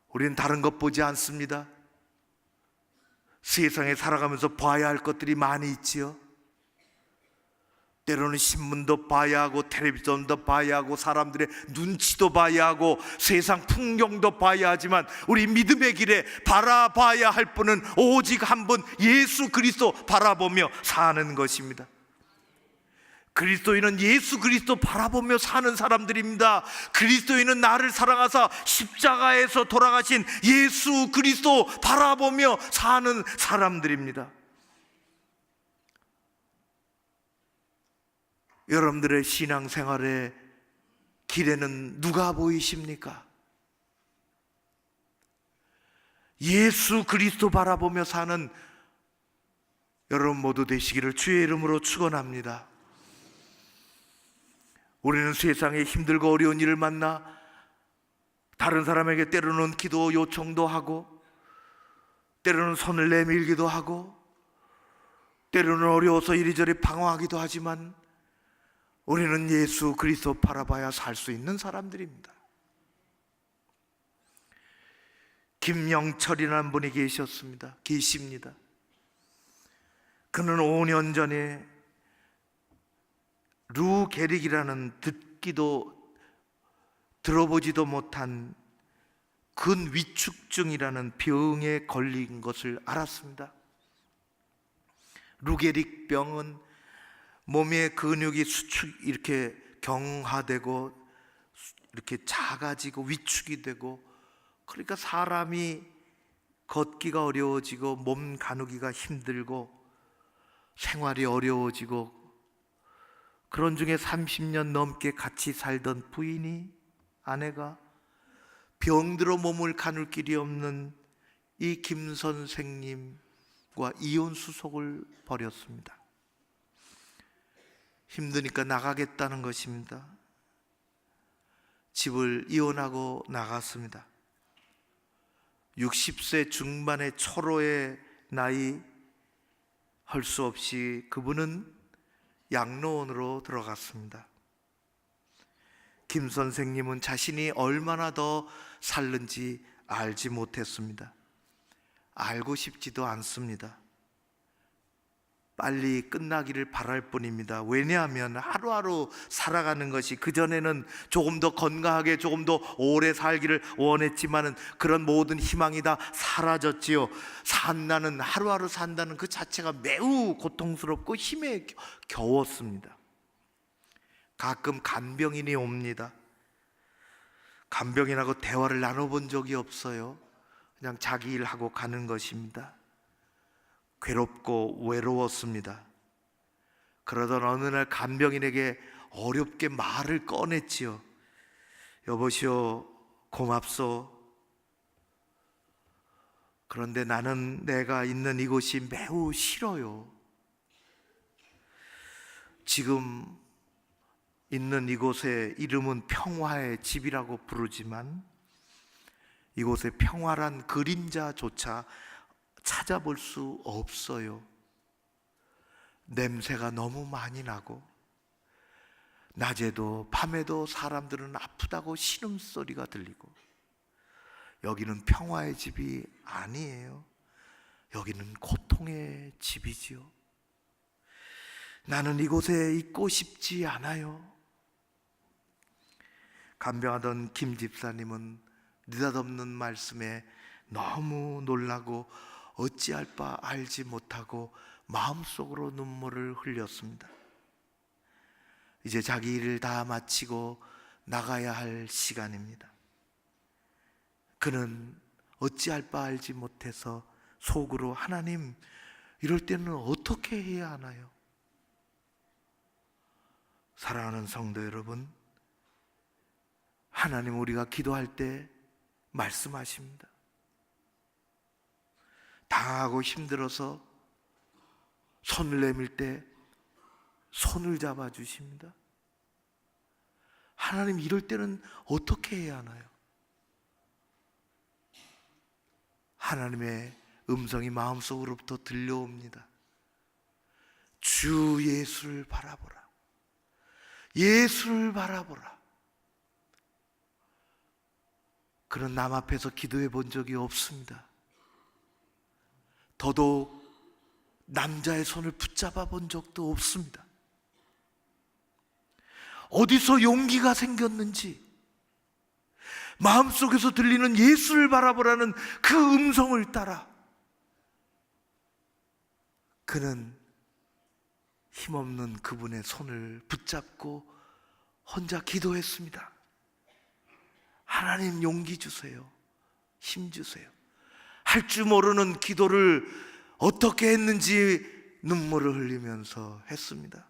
우리는 다른 것 보지 않습니다. 세상에 살아가면서 봐야 할 것들이 많이 있지요. 때로는 신문도 봐야 하고 텔레비전도 봐야 하고 사람들의 눈치도 봐야 하고 세상 풍경도 봐야 하지만 우리 믿음의 길에 바라봐야 할 분은 오직 한 분, 예수 그리스도 바라보며 사는 것입니다. 그리스도인은 예수 그리스도 바라보며 사는 사람들입니다. 그리스도인은 나를 사랑하사 십자가에서 돌아가신 예수 그리스도 바라보며 사는 사람들입니다. 여러분들의 신앙생활의 길에는 누가 보이십니까? 예수 그리스도 바라보며 사는 여러분 모두 되시기를 주의 이름으로 축원합니다. 우리는 세상에 힘들고 어려운 일을 만나 다른 사람에게 때로는 기도 요청도 하고, 때로는 손을 내밀기도 하고, 때로는 어려워서 이리저리 방황하기도 하지만 우리는 예수 그리스도 바라봐야 살 수 있는 사람들입니다. 김영철이라는 분이 계십니다. 그는 5년 전에 루 게릭이라는 듣기도 들어보지도 못한 근위축증이라는 병에 걸린 것을 알았습니다. 루게릭 병은 몸의 근육이 이렇게 경화되고 이렇게 작아지고 위축이 되고, 그러니까 사람이 걷기가 어려워지고 몸 가누기가 힘들고 생활이 어려워지고, 그런 중에 30년 넘게 같이 살던 부인이, 아내가 병들어 몸을 가눌 길이 없는 이 김 선생님과 이혼 수속을 벌였습니다. 힘드니까 나가겠다는 것입니다. 집을 이혼하고 나갔습니다. 60세 중반의 초로의 나이, 할 수 없이 그분은 양로원으로 들어갔습니다. 김 선생님은 자신이 얼마나 더 살는지 알지 못했습니다. 알고 싶지도 않습니다. 빨리 끝나기를 바랄 뿐입니다. 왜냐하면 하루하루 살아가는 것이, 그전에는 조금 더 건강하게 조금 더 오래 살기를 원했지만은 그런 모든 희망이 다 사라졌지요. 산다는, 하루하루 산다는 그 자체가 매우 고통스럽고 힘에 겨웠습니다. 가끔 간병인이 옵니다. 간병인하고 대화를 나눠본 적이 없어요. 그냥 자기 일하고 가는 것입니다. 괴롭고 외로웠습니다. 그러던 어느 날 간병인에게 어렵게 말을 꺼냈지요. 여보시오, 고맙소. 그런데 나는 내가 있는 이곳이 매우 싫어요. 지금 있는 이곳의 이름은 평화의 집이라고 부르지만 이곳에 평화란 그림자조차 찾아볼 수 없어요. 냄새가 너무 많이 나고 낮에도 밤에도 사람들은 아프다고 신음소리가 들리고, 여기는 평화의 집이 아니에요. 여기는 고통의 집이지요. 나는 이곳에 있고 싶지 않아요. 간병하던 김 집사님은 느닷없는 말씀에 너무 놀라고 어찌할 바 알지 못하고 마음속으로 눈물을 흘렸습니다. 이제 자기 일을 다 마치고 나가야 할 시간입니다. 그는 어찌할 바 알지 못해서 속으로, 하나님, 이럴 때는 어떻게 해야 하나요? 사랑하는 성도 여러분, 하나님, 우리가 기도할 때 말씀하십니다. 당하고 힘들어서 손을 내밀 때 손을 잡아주십니다. 하나님, 이럴 때는 어떻게 해야 하나요? 하나님의 음성이 마음속으로부터 들려옵니다. 주 예수를 바라보라. 예수를 바라보라. 그런 남 앞에서 기도해 본 적이 없습니다. 더더욱 남자의 손을 붙잡아 본 적도 없습니다. 어디서 용기가 생겼는지 마음속에서 들리는 예수를 바라보라는 그 음성을 따라 그는 힘없는 그분의 손을 붙잡고 혼자 기도했습니다. 하나님, 용기 주세요. 힘 주세요. 할 줄 모르는 기도를 어떻게 했는지 눈물을 흘리면서 했습니다.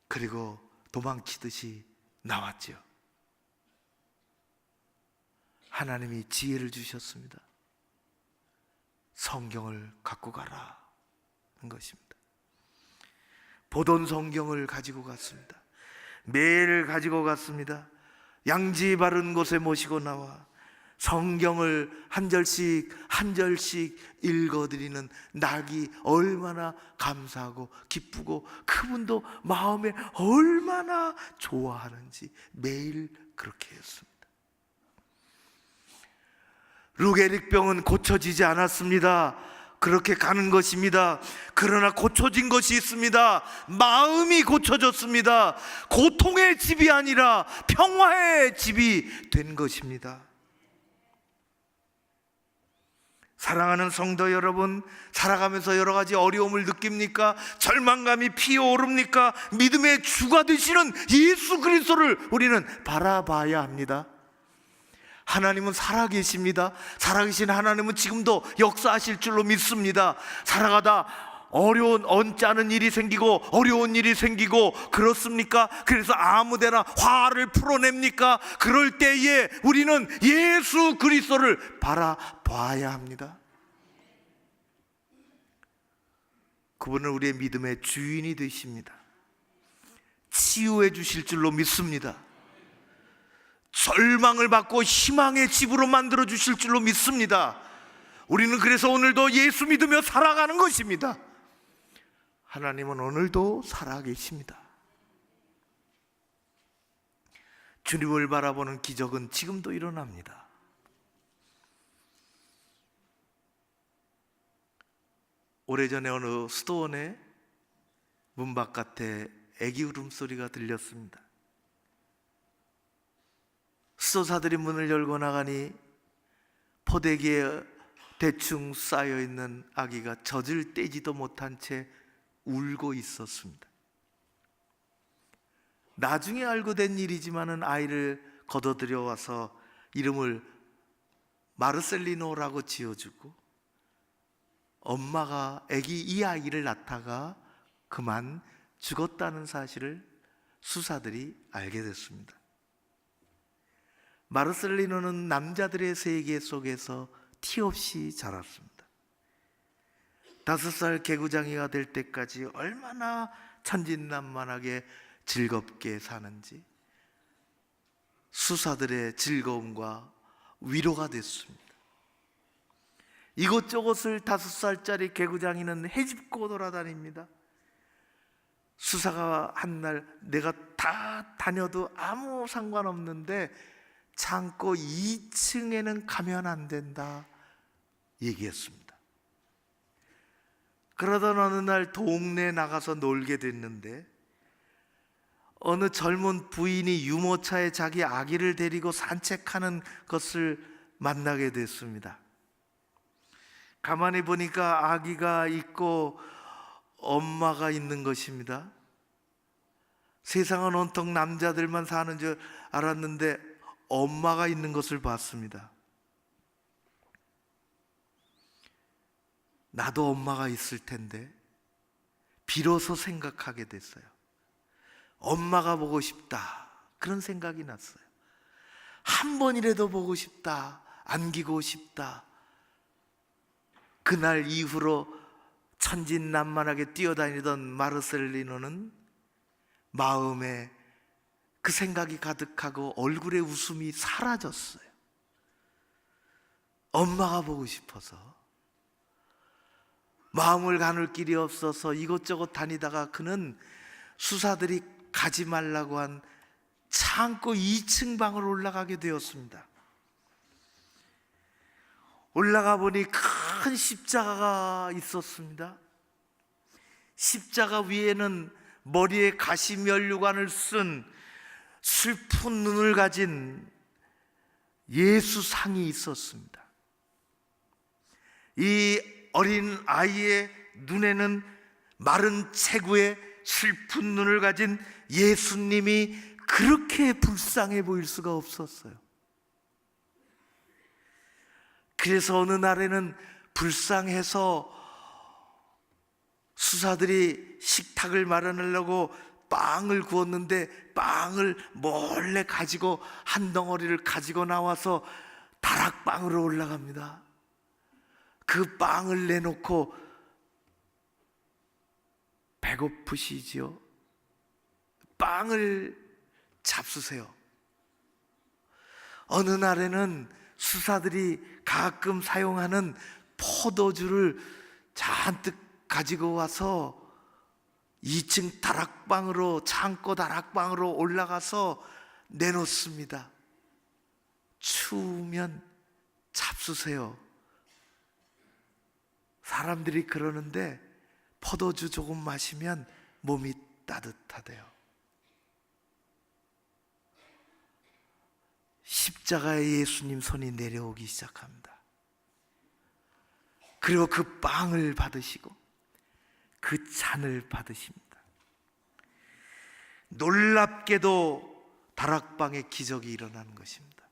그리고 도망치듯이 나왔죠. 하나님이 지혜를 주셨습니다. 성경을 갖고 가라 는 것입니다. 보던 성경을 가지고 갔습니다. 매일 가지고 갔습니다. 양지 바른 곳에 모시고 나와 성경을 한 절씩 한 절씩 읽어드리는 낙이 얼마나 감사하고 기쁘고 그분도 마음에 얼마나 좋아하는지 매일 그렇게 했습니다. 루게릭병은 고쳐지지 않았습니다. 그렇게 가는 것입니다. 그러나 고쳐진 것이 있습니다. 마음이 고쳐졌습니다. 고통의 집이 아니라 평화의 집이 된 것입니다. 사랑하는 성도 여러분, 살아가면서 여러 가지 어려움을 느낍니까? 절망감이 피어오릅니까? 믿음의 주가 되시는 예수 그리스도를 우리는 바라봐야 합니다. 하나님은 살아계십니다. 살아계신 하나님은 지금도 역사하실 줄로 믿습니다. 살아가다 어려운 언짢은 일이 생기고 어려운 일이 생기고 그렇습니까? 그래서 아무데나 화를 풀어냅니까? 그럴 때에 우리는 예수 그리스도를 바라봐야 합니다. 그분은 우리의 믿음의 주인이 되십니다. 치유해 주실 줄로 믿습니다. 절망을 받고 희망의 집으로 만들어 주실 줄로 믿습니다. 우리는 그래서 오늘도 예수 믿으며 살아가는 것입니다. 하나님은 오늘도 살아계십니다. 주님을 바라보는 기적은 지금도 일어납니다. 오래전에 어느 수도원에 문 바깥에 애기 울음소리가 들렸습니다. 수도사들이 문을 열고 나가니 포대기에 대충 쌓여있는 아기가 젖을 떼지도 못한 채 울고 있었습니다. 나중에 알고 된 일이지만은 아이를 걷어들여 와서 이름을 마르셀리노라고 지어주고 엄마가 아기 이 아이를 낳다가 그만 죽었다는 사실을 수사들이 알게 됐습니다. 마르셀리노는 남자들의 세계 속에서 티 없이 자랐습니다. 5살 개구장이가 될 때까지 얼마나 천진난만하게 즐겁게 사는지 수사들의 즐거움과 위로가 됐습니다. 이곳저곳을 5살짜리 개구장이는 헤집고 돌아다닙니다. 수사가 한날 내가 다 다녀도 아무 상관없는데 창고 2층에는 가면 안 된다 얘기했습니다. 그러던 어느 날 동네에 나가서 놀게 됐는데 어느 젊은 부인이 유모차에 자기 아기를 데리고 산책하는 것을 만나게 됐습니다. 가만히 보니까 아기가 있고 엄마가 있는 것입니다. 세상은 온통 남자들만 사는 줄 알았는데 엄마가 있는 것을 봤습니다. 나도 엄마가 있을 텐데 비로소 생각하게 됐어요. 엄마가 보고 싶다 그런 생각이 났어요. 한 번이라도 보고 싶다, 안기고 싶다. 그날 이후로 천진난만하게 뛰어다니던 마르셀리노는 마음에 그 생각이 가득하고 얼굴에 웃음이 사라졌어요. 엄마가 보고 싶어서 마음을 가눌 길이 없어서 이곳저곳 다니다가 그는 수사들이 가지 말라고 한 창고 2층 방을 올라가게 되었습니다. 올라가 보니 큰 십자가가 있었습니다. 십자가 위에는 머리에 가시면류관을 쓴 슬픈 눈을 가진 예수상이 있었습니다. 이 어린 아이의 눈에는 마른 체구에 슬픈 눈을 가진 예수님이 그렇게 불쌍해 보일 수가 없었어요. 그래서 어느 날에는 불쌍해서 수사들이 식탁을 마련하려고 빵을 구웠는데 빵을 몰래 가지고 한 덩어리를 가지고 나와서 다락방으로 올라갑니다. 그 빵을 내놓고 배고프시지요? 빵을 잡수세요. 어느 날에는 수사들이 가끔 사용하는 포도주를 잔뜩 가지고 와서 2층 다락방으로, 창고 다락방으로 올라가서 내놓습니다. 추우면 잡수세요. 사람들이 그러는데 포도주 조금 마시면 몸이 따뜻하대요. 십자가에 예수님 손이 내려오기 시작합니다. 그리고 그 빵을 받으시고 그 잔을 받으십니다. 놀랍게도 다락방에 기적이 일어나는 것입니다.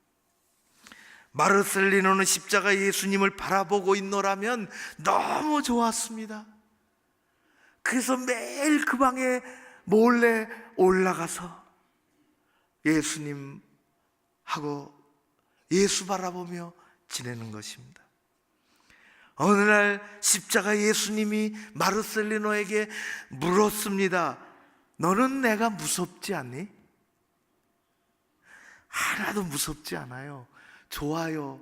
마르셀리노는 십자가 예수님을 바라보고 있노라면 너무 좋았습니다. 그래서 매일 그 방에 몰래 올라가서 예수님하고 예수 바라보며 지내는 것입니다. 어느 날 십자가 예수님이 마르셀리노에게 물었습니다. 너는 내가 무섭지 않니? 하나도 무섭지 않아요. 좋아요.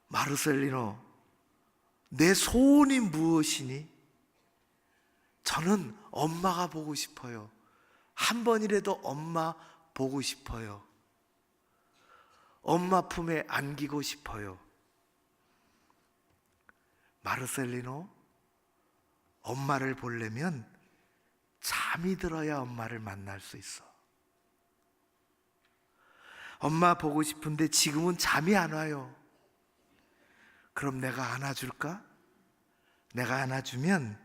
마르셀리노, 내 소원이 무엇이니? 저는 엄마가 보고 싶어요. 한 번이라도 엄마 보고 싶어요. 엄마 품에 안기고 싶어요. 마르셀리노, 엄마를 보려면 잠이 들어야 엄마를 만날 수 있어. 엄마 보고 싶은데 지금은 잠이 안 와요. 그럼 내가 안아줄까? 내가 안아주면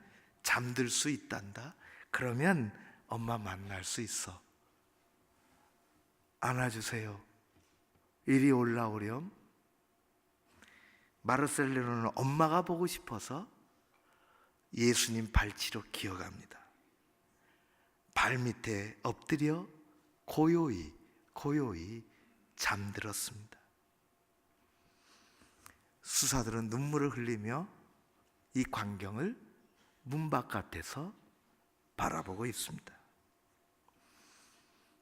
잠들 수 있단다. 그러면 엄마 만날 수 있어. 안아주세요. 이리 올라오렴. 마르셀리노는 엄마가 보고 싶어서 예수님 발치로 기어갑니다. 발밑에 엎드려 고요히 잠들었습니다. 수사들은 눈물을 흘리며 이 광경을 문 바깥에서 바라보고 있습니다.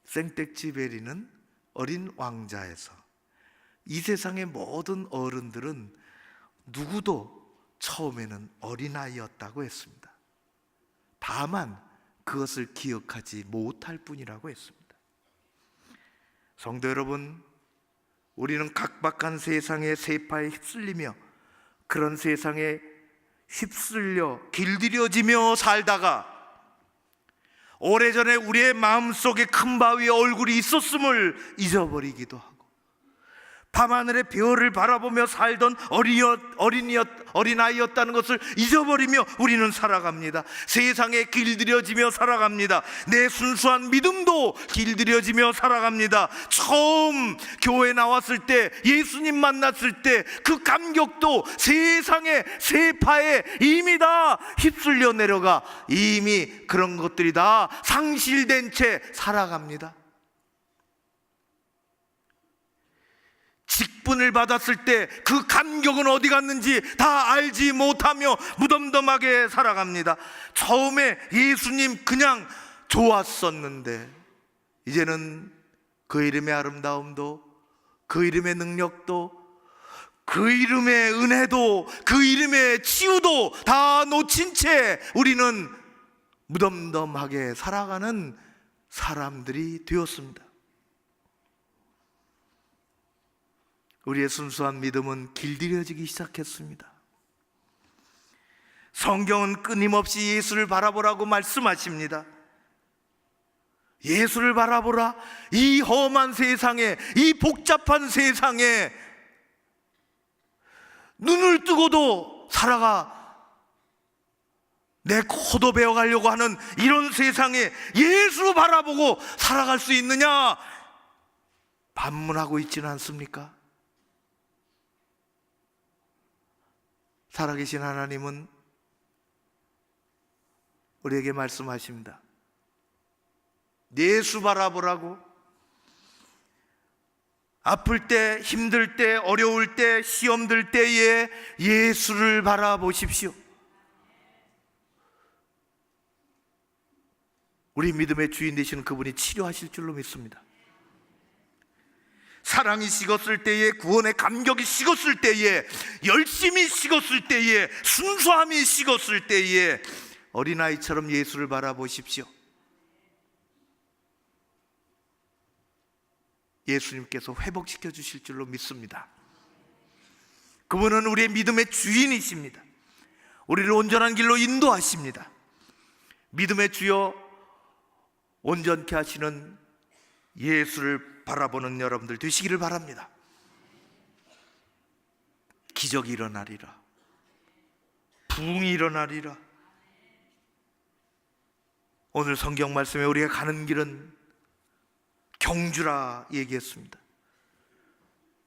생텍쥐베리는 어린 왕자에서 이 세상의 모든 어른들은 누구도 처음에는 어린아이였다고 했습니다. 다만 그것을 기억하지 못할 뿐이라고 했습니다. 성도 여러분, 우리는 각박한 세상의 세파에 휩쓸리며 그런 세상에 휩쓸려 길들여지며 살다가 오래전에 우리의 마음속에 큰 바위에 얼굴이 있었음을 잊어버리기도 하고 밤하늘의 별을 바라보며 살던 어린아이였다는 것을 잊어버리며 우리는 살아갑니다. 세상에 길들여지며 살아갑니다. 내 순수한 믿음도 길들여지며 살아갑니다. 처음 교회 나왔을 때, 예수님 만났을 때 그 감격도 세상의 세파에 이미 다 휩쓸려 내려가 이미 그런 것들이 다 상실된 채 살아갑니다. 직분을 받았을 때 그 감격은 어디 갔는지 다 알지 못하며 무덤덤하게 살아갑니다. 처음에 예수님 그냥 좋았었는데 이제는 그 이름의 아름다움도, 그 이름의 능력도, 그 이름의 은혜도, 그 이름의 치유도 다 놓친 채 우리는 무덤덤하게 살아가는 사람들이 되었습니다. 우리의 순수한 믿음은 길들여지기 시작했습니다. 성경은 끊임없이 예수를 바라보라고 말씀하십니다. 예수를 바라보라. 이 험한 세상에, 이 복잡한 세상에 눈을 뜨고도 살아가 내 코도 베어가려고 하는 이런 세상에 예수 바라보고 살아갈 수 있느냐? 반문하고 있지는 않습니까? 살아계신 하나님은 우리에게 말씀하십니다. 예수 바라보라고. 아플 때, 힘들 때, 어려울 때, 시험 들 때에 예수를 바라보십시오. 우리 믿음의 주인 되시는 그분이 치료하실 줄로 믿습니다. 사랑이 식었을 때에, 구원의 감격이 식었을 때에, 열심이 식었을 때에, 순수함이 식었을 때에 어린아이처럼 예수를 바라보십시오. 예수님께서 회복시켜 주실 줄로 믿습니다. 그분은 우리의 믿음의 주인이십니다. 우리를 온전한 길로 인도하십니다. 믿음의 주여 온전케 하시는 예수를 바라보는 여러분들 되시기를 바랍니다. 기적이 일어나리라. 부흥이 일어나리라. 오늘 성경 말씀에 우리가 가는 길은 경주라 얘기했습니다.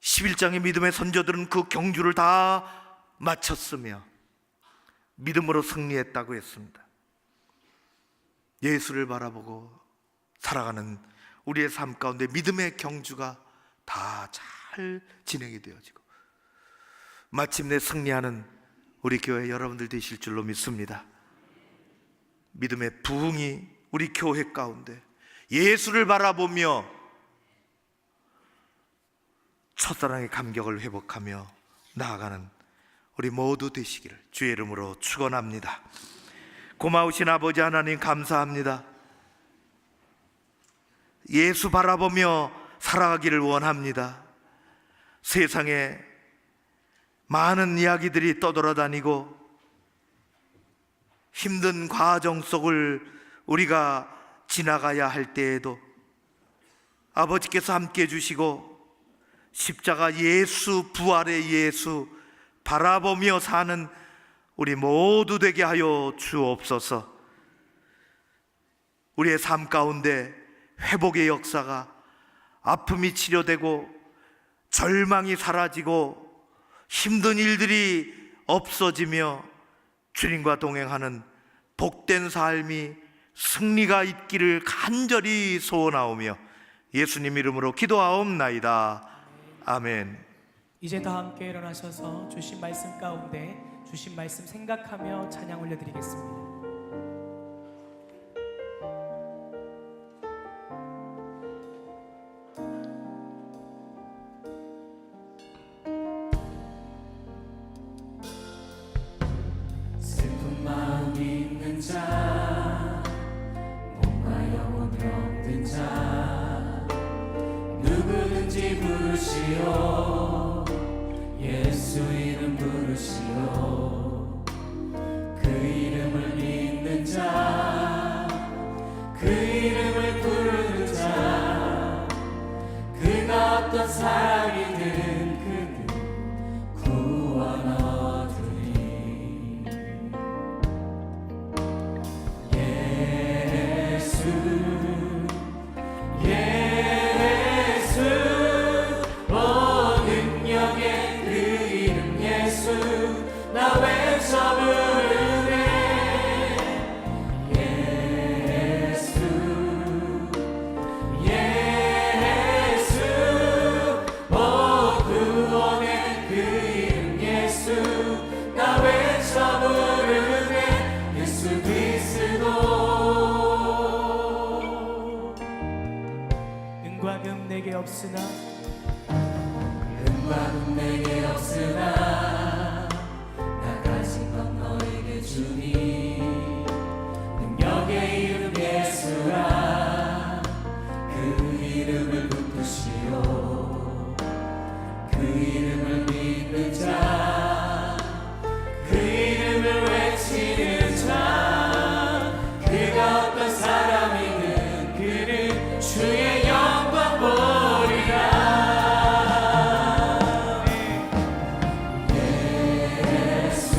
11장의 믿음의 선조들은 그 경주를 다 마쳤으며 믿음으로 승리했다고 했습니다. 예수를 바라보고 살아가는 우리의 삶 가운데 믿음의 경주가 다 잘 진행이 되어지고 마침내 승리하는 우리 교회 여러분들 되실 줄로 믿습니다. 믿음의 부흥이 우리 교회 가운데 예수를 바라보며 첫사랑의 감격을 회복하며 나아가는 우리 모두 되시기를 주의 이름으로 축원합니다. 고마우신 아버지 하나님 감사합니다. 예수 바라보며 살아가기를 원합니다. 세상에 많은 이야기들이 떠돌아다니고 힘든 과정 속을 우리가 지나가야 할 때에도 아버지께서 함께 해주시고 십자가 예수, 부활의 예수 바라보며 사는 우리 모두 되게 하여 주옵소서. 우리의 삶 가운데 회복의 역사가, 아픔이 치료되고 절망이 사라지고 힘든 일들이 없어지며 주님과 동행하는 복된 삶이, 승리가 있기를 간절히 소원하오며 예수님 이름으로 기도하옵나이다. 아멘. 이제 다 함께 일어나셔서 주신 말씀 가운데 주신 말씀 생각하며 찬양 올려드리겠습니다. 슬픈 마음 있는 자, 몸과 영혼 병든 자, 누구든지 부르시오. 예수 이름 부르시오. 그 이름을 믿는 자, 그 이름을 부르는 자, 그가 어떤 사람이든 그는 구원 얻으리. 예수 예수 오 능력의 그 이름 예수 나 외쳐 부르네. 예수 예수 오 구원의 그 이름 예수 나 외쳐 부르네. 예수 그리스도. 은과 금 내게 없으나 은과 금 내게 없으나 나 가진 건 너에게 주니. 능력의 이름 예수라. 그 이름을 붙드시오. 그 이름을 믿는 자, 그 이름을 외치는 자, 그가 어떤 사람이든 그는 주의 영광 보리라. 예수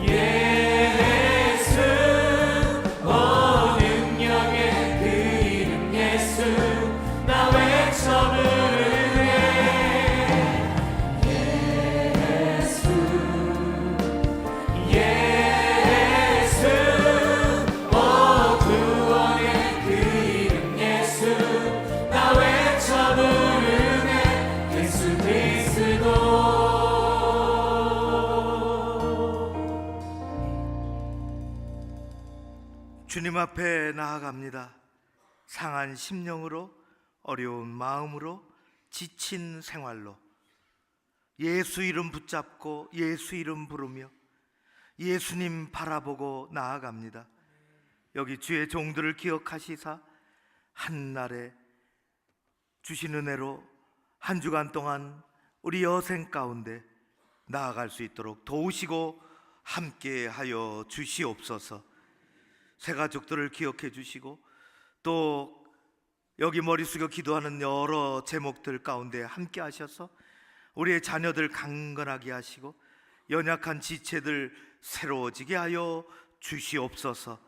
예수 오 능력의 그 이름 예수 나 외쳐 부르네. 예수 예수 오 구원의 그 이름 예수 나 외쳐 부르네. 예수 그리스도. 주님 앞에 나아갑니다. 상한 심령으로, 어려운 마음으로, 지친 생활로 예수 이름 붙잡고 예수 이름 부르며 예수님 바라보고 나아갑니다. 여기 주의 종들을 기억하시사 한날에 주신 은혜로 한 주간 동안 우리 여생 가운데 나아갈 수 있도록 도우시고 함께하여 주시옵소서. 새 가족들을 기억해 주시고 또 여기 머리 숙여 기도하는 여러 제목들 가운데 함께 하셔서 우리의 자녀들 강건하게 하시고 연약한 지체들 새로워지게 하여 주시옵소서.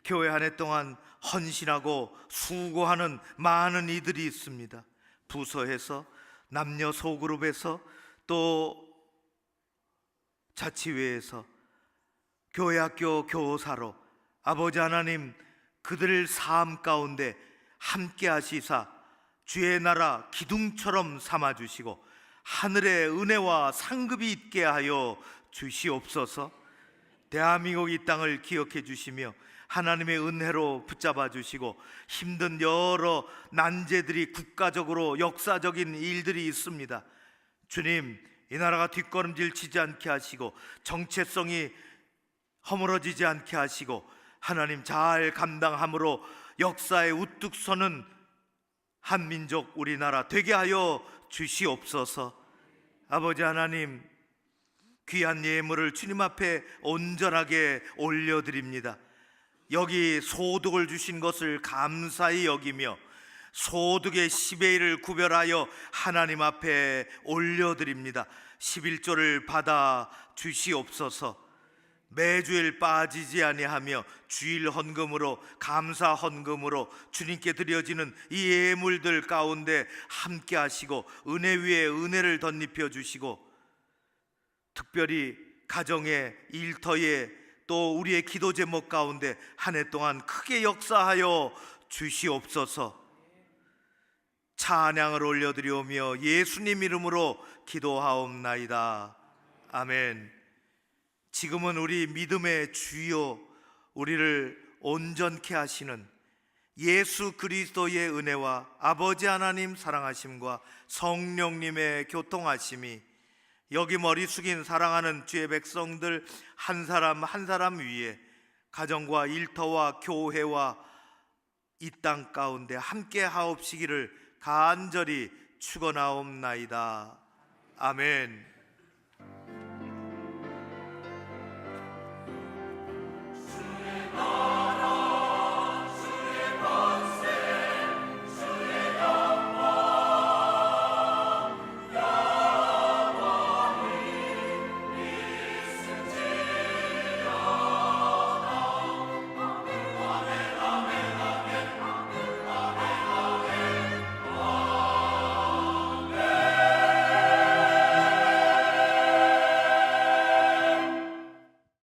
교회 한 해 동안 헌신하고 수고하는 많은 이들이 있습니다. 부서에서, 남녀 소그룹에서, 또 자치회에서, 교회 학교 교사로 아버지 하나님 그들의 삶 가운데 함께 하시사 주의 나라 기둥처럼 삼아주시고 하늘의 은혜와 상급이 있게 하여 주시옵소서. 대한민국 이 땅을 기억해 주시며 하나님의 은혜로 붙잡아 주시고 힘든 여러 난제들이 국가적으로 역사적인 일들이 있습니다. 주님, 이 나라가 뒷걸음질 치지 않게 하시고 정체성이 허물어지지 않게 하시고 하나님 잘 감당함으로 역사에 우뚝 서는 한민족 우리나라 되게 하여 주시옵소서. 아버지 하나님, 귀한 예물을 주님 앞에 온전하게 올려드립니다. 여기 소득을 주신 것을 감사히 여기며 소득의 10의 1을 구별하여 하나님 앞에 올려드립니다. 11조를 받아 주시옵소서. 매주일 빠지지 아니하며 주일 헌금으로, 감사 헌금으로 주님께 드려지는 이 예물들 가운데 함께 하시고 은혜 위에 은혜를 덧입혀 주시고, 특별히 가정의 일터에 또 우리의 기도 제목 가운데 한 해 동안 크게 역사하여 주시옵소서. 찬양을 올려드리오며 예수님 이름으로 기도하옵나이다. 아멘. 지금은 우리 믿음의 주요, 우리를 온전케 하시는 예수 그리스도의 은혜와 아버지 하나님 사랑하심과 성령님의 교통하심이 여기 머리 숙인 사랑하는 주의 백성들 한 사람 한 사람 위에, 가정과 일터와 교회와 이 땅 가운데 함께 하옵시기를 간절히 축원하옵나이다. 아멘.